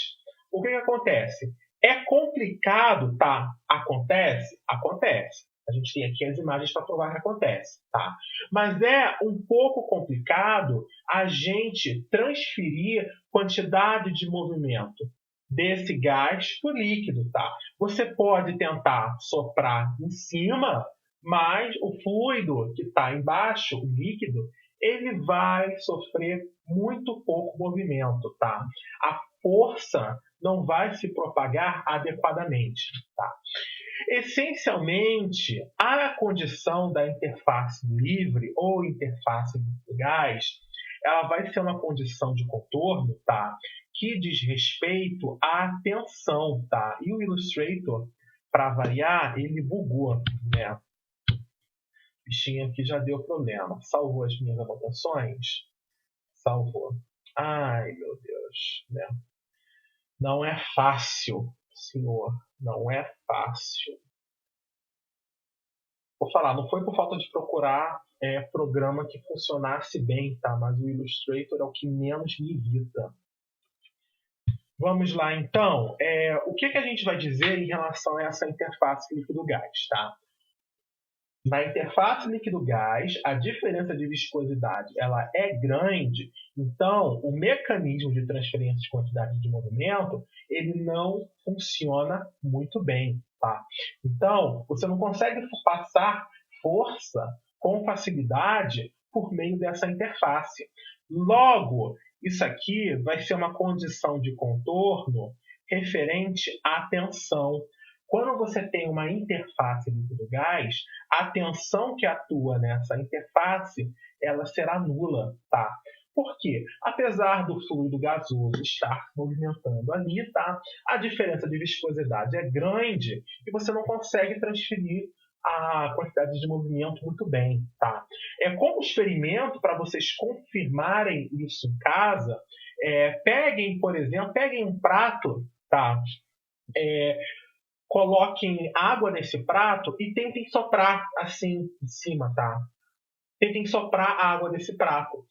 o que acontece? É complicado, tá? Acontece? Acontece. A gente tem aqui as imagens para provar que acontece, tá? Mas é um pouco complicado a gente transferir quantidade de movimento desse gás para o líquido, tá? Você pode tentar soprar em cima, mas o fluido que está embaixo, o líquido, ele vai sofrer muito pouco movimento, tá? A força não vai se propagar adequadamente, tá? Essencialmente, a condição da interface livre ou interface do gás, ela vai ser uma condição de contorno, tá? Que diz respeito à tensão, tá? E o Illustrator, para variar, ele bugou, né? Bichinho aqui já deu problema. Salvou as minhas anotações? Salvou. Ai, meu Deus. Né? Não é fácil, senhor. Não é fácil. Vou falar, não foi por falta de procurar programa que funcionasse bem, tá? Mas o Illustrator é o que menos me irrita. Vamos lá, então. O que a gente vai dizer em relação a essa interface líquido-gás, tá? Na interface líquido-gás, a diferença de viscosidade ela é grande, então o mecanismo de transferência de quantidade de movimento ele não funciona muito bem. Tá? Então, você não consegue passar força com facilidade por meio dessa interface. Logo, isso aqui vai ser uma condição de contorno referente à tensão. Quando você tem uma interface líquido-gás, a tensão que atua nessa interface ela será nula, tá? Por quê? Apesar do fluido gasoso estar movimentando ali, tá? A diferença de viscosidade é grande e você não consegue transferir a quantidade de movimento muito bem, tá? Como experimento, para vocês confirmarem isso em casa, peguem, por exemplo, um prato, tá? Coloquem água nesse prato e tentem soprar assim em cima, tá? Tentem soprar a água desse prato.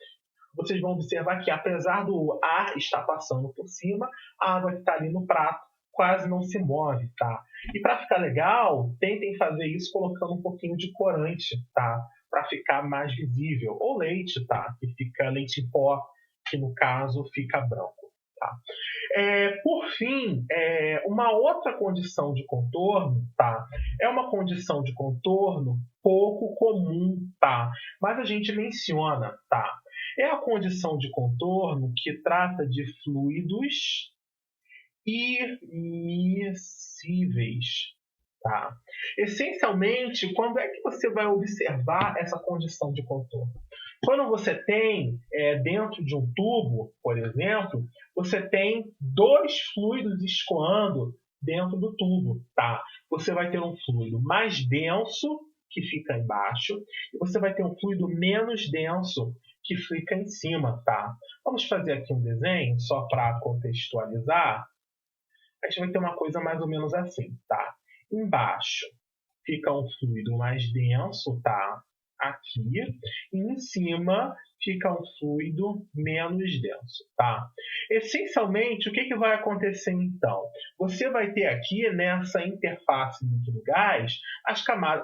Vocês vão observar que, apesar do ar estar passando por cima, a água que está ali no prato quase não se move, tá? E para ficar legal, tentem fazer isso colocando um pouquinho de corante, tá? Para ficar mais visível. Ou leite, tá? Que fica leite em pó, que no caso fica branco, tá? Por fim, uma outra condição de contorno, tá? É uma condição de contorno pouco comum, tá? Mas a gente menciona, tá? É a condição de contorno que trata de fluidos immiscíveis, tá? Essencialmente, quando é que você vai observar essa condição de contorno? Quando você tem, dentro de um tubo, por exemplo, você tem dois fluidos escoando dentro do tubo, tá? Você vai ter um fluido mais denso, que fica embaixo, e você vai ter um fluido menos denso, que fica em cima, tá? Vamos fazer aqui um desenho só para contextualizar. A gente vai ter uma coisa mais ou menos assim, tá? Embaixo fica um fluido mais denso, tá? Aqui. E em cima fica um fluido menos denso, tá? Essencialmente, o que vai acontecer então? Você vai ter aqui, nessa interface do gás,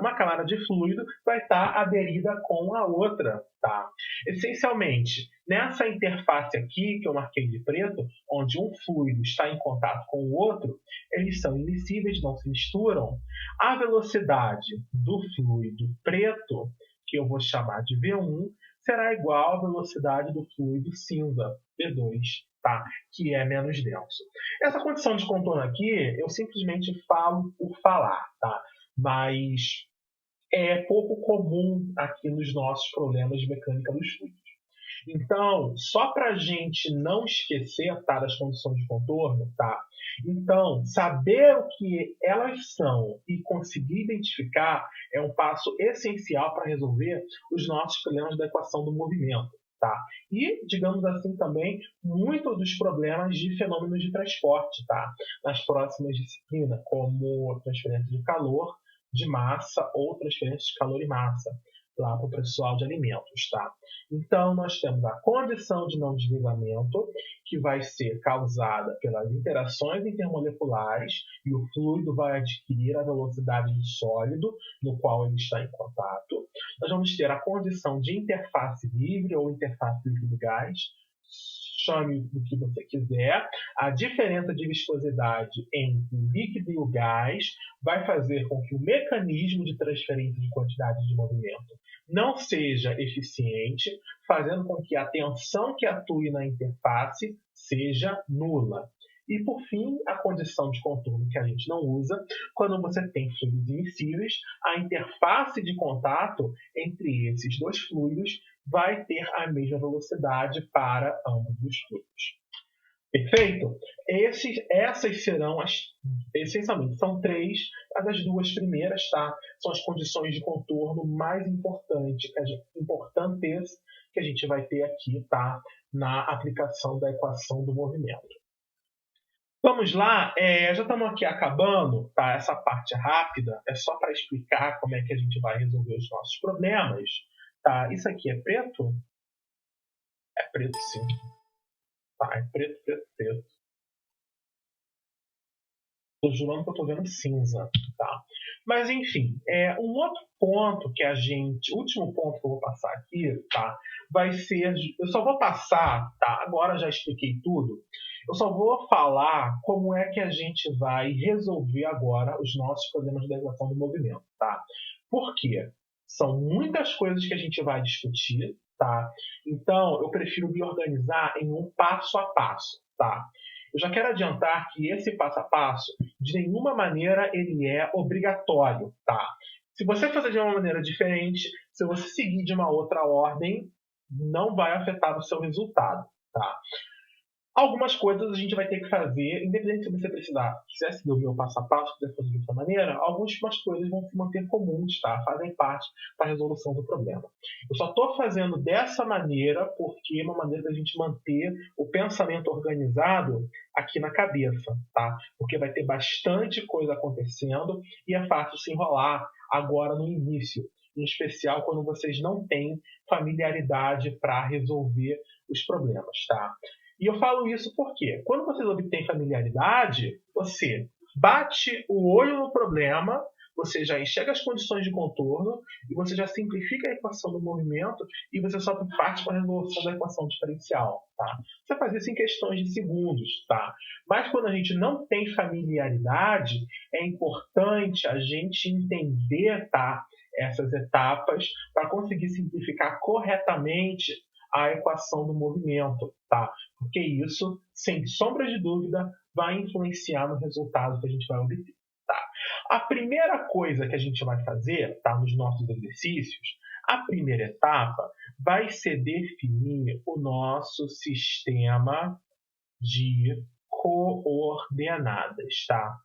uma camada de fluido vai estar aderida com a outra, tá? Essencialmente, nessa interface aqui, que eu marquei de preto, onde um fluido está em contato com o outro, eles são immiscíveis, não se misturam. A velocidade do fluido preto, que eu vou chamar de V1, será igual à velocidade do fluido cinza, V2, tá? Que é menos denso. Essa condição de contorno aqui, eu simplesmente falo por falar, tá? Mas é pouco comum aqui nos nossos problemas de mecânica dos fluidos. Então, só para a gente não esquecer, tá, das condições de contorno, tá? Então, saber o que elas são e conseguir identificar é um passo essencial para resolver os nossos problemas da equação do movimento, tá? E, digamos assim, também muitos dos problemas de fenômenos de transporte, tá? Nas próximas disciplinas, como transferência de calor, de massa ou transferência de calor e massa, lá para o pessoal de alimentos, tá? Então, nós temos a condição de não desligamento, que vai ser causada pelas interações intermoleculares, e o fluido vai adquirir a velocidade do sólido no qual ele está em contato. Nós vamos ter a condição de interface livre ou interface líquido-gás, chame do que você quiser. A diferença de viscosidade entre o líquido e o gás vai fazer com que o mecanismo de transferência de quantidade de movimento não seja eficiente, fazendo com que a tensão que atue na interface seja nula. E, por fim, a condição de contorno que a gente não usa, quando você tem fluidos immiscíveis, a interface de contato entre esses dois fluidos vai ter a mesma velocidade para ambos os fluidos. Perfeito? Essas serão essencialmente, são três, as duas primeiras, tá? São as condições de contorno mais importantes que a gente vai ter aqui, tá? Na aplicação da equação do movimento. Vamos lá, já estamos aqui acabando, tá? Essa parte rápida é só para explicar como é que a gente vai resolver os nossos problemas, tá? Isso aqui é preto? É preto, sim. Tá, é preto, preto, preto. Tô jurando que eu tô vendo cinza, tá? Mas, enfim, um outro ponto que último ponto que eu vou passar aqui, tá? Vai ser, eu só vou passar, tá? Agora já expliquei tudo. Eu só vou falar como é que a gente vai resolver agora os nossos problemas da equação do movimento, tá? Por quê? São muitas coisas que a gente vai discutir, tá? Então, eu prefiro me organizar em um passo a passo, tá? Eu já quero adiantar que esse passo a passo, de nenhuma maneira, ele é obrigatório, tá? Se você fazer de uma maneira diferente, se você seguir de uma outra ordem, não vai afetar o seu resultado, tá? Algumas coisas a gente vai ter que fazer, independente se você quiser seguir o meu passo a passo, quiser fazer de outra maneira, algumas coisas vão se manter comuns, tá? Fazem parte da resolução do problema. Eu só estou fazendo dessa maneira porque é uma maneira da gente manter o pensamento organizado aqui na cabeça, tá? Porque vai ter bastante coisa acontecendo e é fácil se enrolar agora no início, em especial quando vocês não têm familiaridade para resolver os problemas, tá? E eu falo isso porque, quando vocês obtêm familiaridade, você bate o olho no problema, você já enxerga as condições de contorno, e você já simplifica a equação do movimento, e você só parte para a resolução da equação diferencial. Tá? Você faz isso em questões de segundos. Tá? Mas quando a gente não tem familiaridade, é importante a gente entender, tá, essas etapas para conseguir simplificar corretamente a equação do movimento, tá? Porque isso, sem sombra de dúvida, vai influenciar no resultado que a gente vai obter, tá? A primeira coisa que a gente vai fazer, tá, nos nossos exercícios, a primeira etapa vai ser definir o nosso sistema de coordenadas, tá?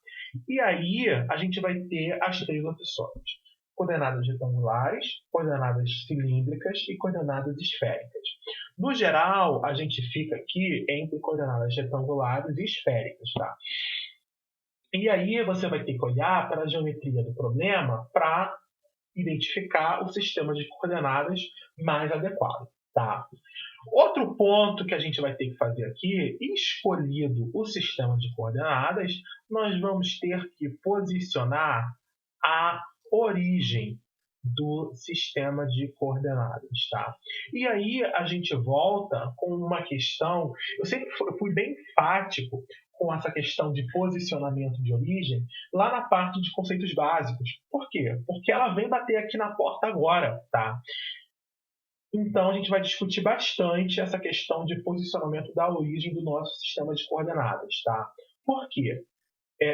E aí a gente vai ter as três opções. coordenadas retangulares, coordenadas cilíndricas e coordenadas esféricas. No geral, a gente fica aqui entre coordenadas retangulares e esféricas, tá? E aí você vai ter que olhar para a geometria do problema para identificar o sistema de coordenadas mais adequado, tá? Outro ponto que a gente vai ter que fazer aqui, escolhido o sistema de coordenadas, nós vamos ter que posicionar a origem do sistema de coordenadas, tá? E aí a gente volta com uma questão, eu sempre fui bem enfático com essa questão de posicionamento de origem lá na parte de conceitos básicos. Por quê? Porque ela vem bater aqui na porta agora, tá? Então, a gente vai discutir bastante essa questão de posicionamento da origem do nosso sistema de coordenadas, tá? Por quê?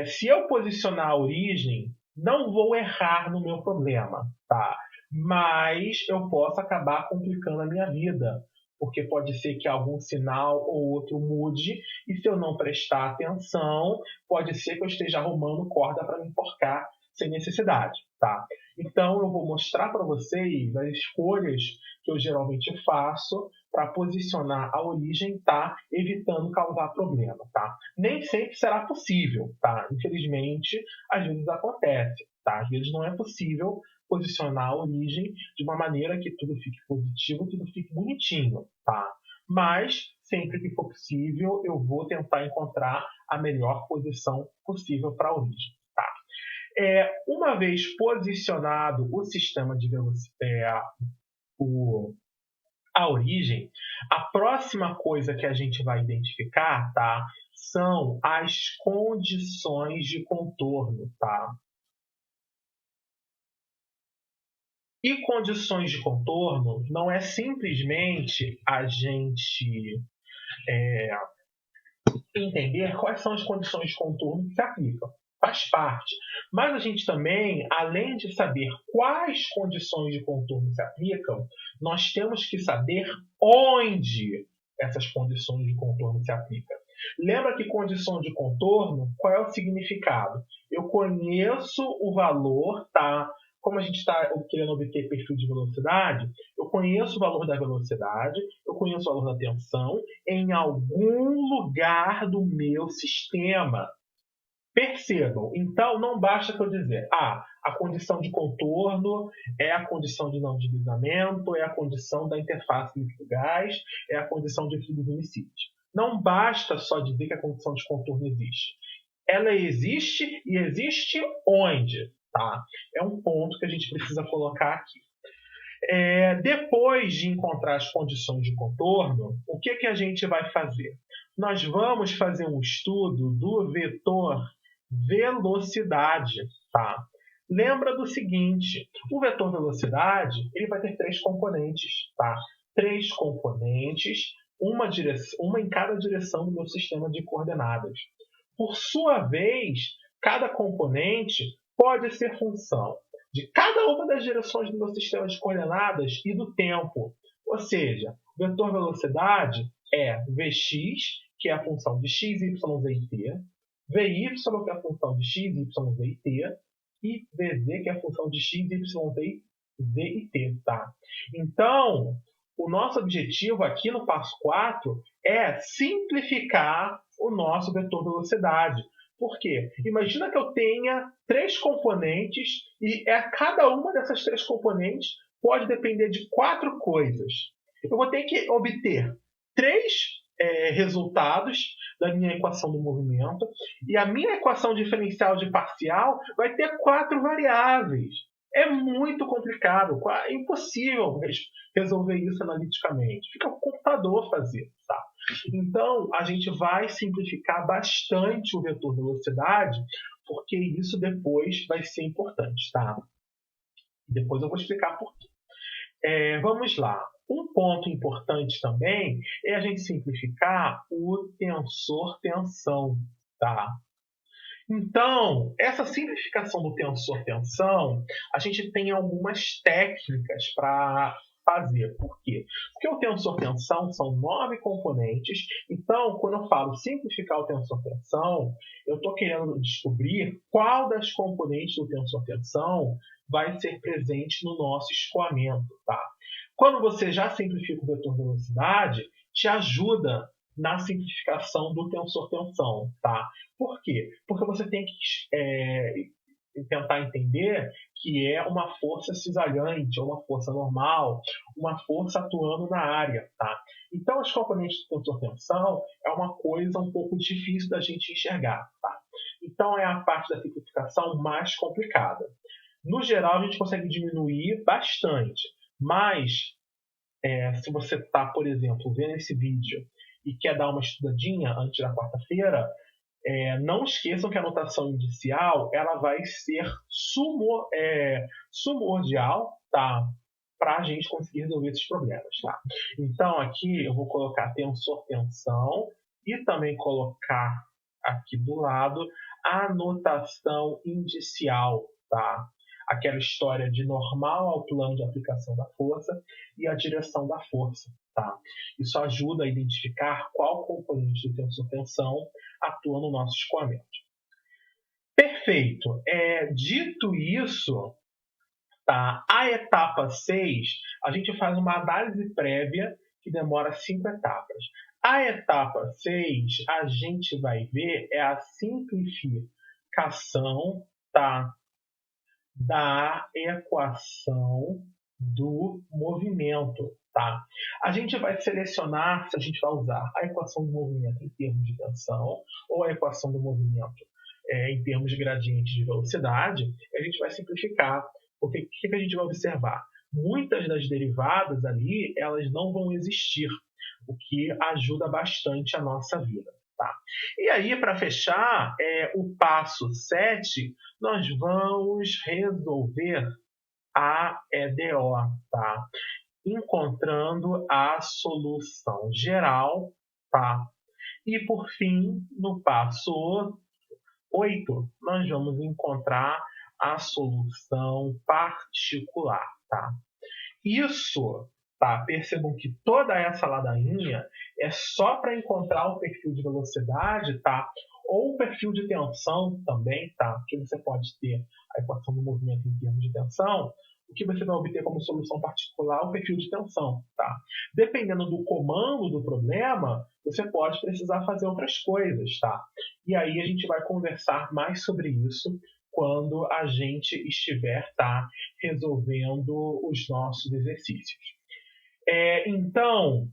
Se eu posicionar a origem, não vou errar no meu problema, tá? Mas eu posso acabar complicando a minha vida, porque pode ser que algum sinal ou outro mude, e se eu não prestar atenção, pode ser que eu esteja arrumando corda para me enforcar sem necessidade, tá? Então, eu vou mostrar para vocês as escolhas que eu geralmente faço para posicionar a origem, tá? Evitando causar problema, tá? Nem sempre será possível, tá? Infelizmente, às vezes acontece, tá? Às vezes não é possível posicionar a origem de uma maneira que tudo fique positivo, tudo fique bonitinho, tá? Mas, sempre que for possível, eu vou tentar encontrar a melhor posição possível para a origem, tá? Uma vez posicionado o sistema de velocidade, a origem, a próxima coisa que a gente vai identificar, tá, são as condições de contorno, tá? E condições de contorno não é simplesmente a gente entender quais são as condições de contorno que se aplicam. Faz parte. Mas a gente também, além de saber quais condições de contorno se aplicam, nós temos que saber onde essas condições de contorno se aplicam. Lembra que condição de contorno, qual é o significado? Eu conheço o valor, tá? Como a gente está querendo obter perfil de velocidade, eu conheço o valor da velocidade, eu conheço o valor da tensão em algum lugar do meu sistema. Percebam, então não basta eu dizer, a condição de contorno é a condição de não deslizamento, é a condição da interface líquido-gás, é a condição de fluidos emissíveis. Não basta só dizer que a condição de contorno existe. Ela existe e existe onde? Tá? É um ponto que a gente precisa colocar aqui. Depois de encontrar as condições de contorno, o que a gente vai fazer? Nós vamos fazer um estudo do vetor velocidade, tá? Lembra do seguinte, o vetor velocidade ele vai ter 3 componentes, tá? 3 componentes, uma em cada direção do meu sistema de coordenadas. Por sua vez, cada componente pode ser função de cada uma das direções do meu sistema de coordenadas e do tempo. Ou seja, o vetor velocidade é Vx, que é a função de x, y, z e t, Vy, que é a função de x, y, z e t, e Vz, que é a função de x, y, z e t. Tá? Então, o nosso objetivo aqui no passo 4 é simplificar o nosso vetor velocidade. Por quê? Imagina que eu tenha 3 componentes e cada uma dessas 3 componentes pode depender de 4 coisas. Eu vou ter que obter 3 resultados da minha equação do movimento e a minha equação diferencial de parcial vai ter 4 variáveis. É muito complicado, é impossível resolver isso analiticamente. Fica para o computador fazer, tá? Então, a gente vai simplificar bastante o vetor velocidade, porque isso depois vai ser importante, tá? Depois eu vou explicar por quê. Vamos lá. Um ponto importante também é a gente simplificar o tensor-tensão, tá? Então, essa simplificação do tensor-tensão, a gente tem algumas técnicas para fazer. Por quê? Porque o tensor-tensão são 9 componentes. Então, quando eu falo simplificar o tensor-tensão, eu estou querendo descobrir qual das componentes do tensor-tensão vai ser presente no nosso escoamento. Tá? Quando você já simplifica o vetor velocidade, te ajuda na simplificação do tensor-tensão. Tá? Por quê? Porque você tem que tentar entender que é uma força cisalhante, ou uma força normal, uma força atuando na área. Tá? Então, as componentes do tensor-tensão é uma coisa um pouco difícil da gente enxergar. Tá? Então, é a parte da simplificação mais complicada. No geral, a gente consegue diminuir bastante, mas se você está, por exemplo, vendo esse vídeo e quer dar uma estudadinha antes da quarta-feira, não esqueçam que a notação indicial ela vai ser sumordial, tá? Para a gente conseguir resolver esses problemas. Tá? Então, aqui eu vou colocar tensor-tensão e também colocar aqui do lado a notação indicial. Tá? Aquela história de normal ao plano de aplicação da força e a direção da força. Tá? Isso ajuda a identificar qual componente do tensor-tensão atua no nosso escoamento. Perfeito. Dito isso, tá? A etapa 6, a gente faz uma análise prévia que demora 5 etapas. A etapa 6, a gente vai ver a simplificação, tá? Da equação do movimento. Tá? A gente vai selecionar se a gente vai usar a equação do movimento em termos de tensão ou a equação do movimento em termos de gradiente de velocidade. E a gente vai simplificar. Porque o que a gente vai observar? Muitas das derivadas ali, elas não vão existir, o que ajuda bastante a nossa vida. Tá? E aí, para fechar, o passo 7, nós vamos resolver a EDO, tá? Encontrando a solução geral. Tá? E, por fim, no passo 8, nós vamos encontrar a solução particular. Tá? Isso, tá? Percebam que toda essa ladainha é só para encontrar o perfil de velocidade, tá? Ou o perfil de tensão também, tá? Porque você pode ter a equação do movimento em termos de tensão, o que você vai obter como solução particular é o perfil de tensão. Tá? Dependendo do comando do problema, você pode precisar fazer outras coisas. Tá? E aí a gente vai conversar mais sobre isso quando a gente estiver resolvendo os nossos exercícios. Então,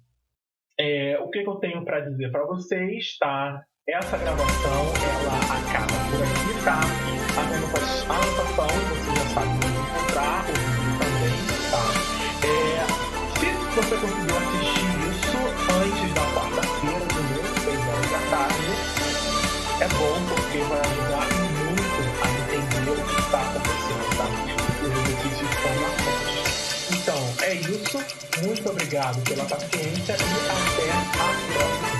o que eu tenho para dizer para vocês, tá? Essa gravação, ela acaba por aqui, tá? A anotação, vocês já sabem onde encontrar, o vídeo também, tá? Se você conseguiu assistir isso antes da quarta-feira, domingo, 6 horas da tarde, é bom porque vai ajudar muito a entender o que está acontecendo, tá? Os exercícios estão na frente. Então, é isso. Muito obrigado pela paciência e até a próxima.